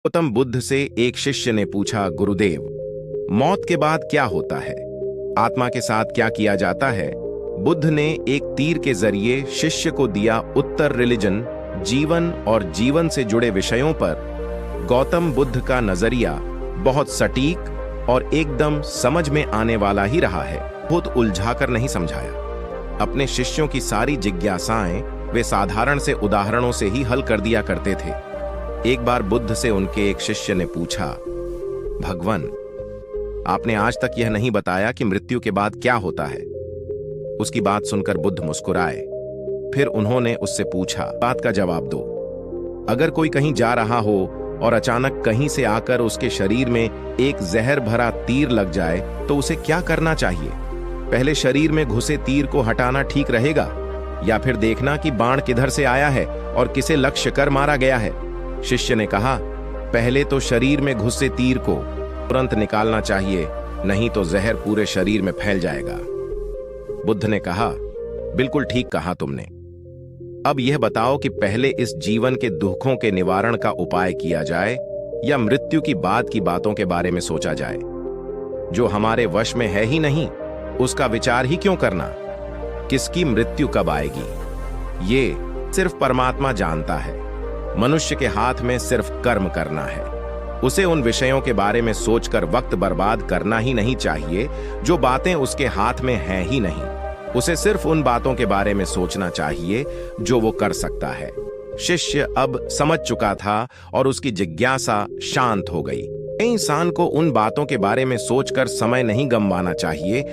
गौतम बुद्ध से एक शिष्य ने पूछा, गुरुदेव, मौत के बाद क्या होता है? आत्मा के साथ क्या किया जाता है? बुद्ध ने एक तीर के जरिए शिष्य को दिया उत्तर। रिलीजन, जीवन और जीवन से जुड़े विषयों पर गौतम बुद्ध का नजरिया बहुत सटीक और एकदम समझ में आने वाला ही रहा है। खुद उलझाकर नहीं समझाया। अपने शिष्यों की सारी जिज्ञासाएं वे साधारण से उदाहरणों से ही हल कर दिया करते थे। एक बार बुद्ध से उनके एक शिष्य ने पूछा, भगवान, आपने आज तक यह नहीं बताया कि मृत्यु के बाद क्या होता है। उसकी बात सुनकर बुद्ध मुस्कुराए। फिर उन्होंने उससे पूछा, बात का जवाब दो। अगर कोई कहीं जा रहा हो और अचानक कहीं से आकर उसके शरीर में एक जहर भरा तीर लग जाए तो उसे क्या करना चाहिए? पहले शरीर में घुसे तीर को हटाना ठीक रहेगा या फिर देखना कि बाण किधर से आया है और किसे लक्ष्य कर मारा गया है? शिष्य ने कहा, पहले तो शरीर में घुसे तीर को तुरंत निकालना चाहिए, नहीं तो जहर पूरे शरीर में फैल जाएगा। बुद्ध ने कहा, बिल्कुल ठीक कहा तुमने। अब यह बताओ कि पहले इस जीवन के दुखों के निवारण का उपाय किया जाए या मृत्यु की बाद की बातों के बारे में सोचा जाए? जो हमारे वश में है ही नहीं, उसका विचार ही क्यों करना? किसकी मृत्यु कब आएगी, ये सिर्फ परमात्मा जानता है। मनुष्य के हाथ में सिर्फ कर्म करना है। उसे उन विषयों के बारे में सोचकर वक्त बर्बाद करना ही नहीं चाहिए जो बातें उसके हाथ में हैं ही नहीं। उसे सिर्फ उन बातों के बारे में सोचना चाहिए जो वो कर सकता है। शिष्य अब समझ चुका था और उसकी जिज्ञासा शांत हो गई। इंसान को उन बातों के बारे में सोचकर समय नहीं गंवाना चाहिए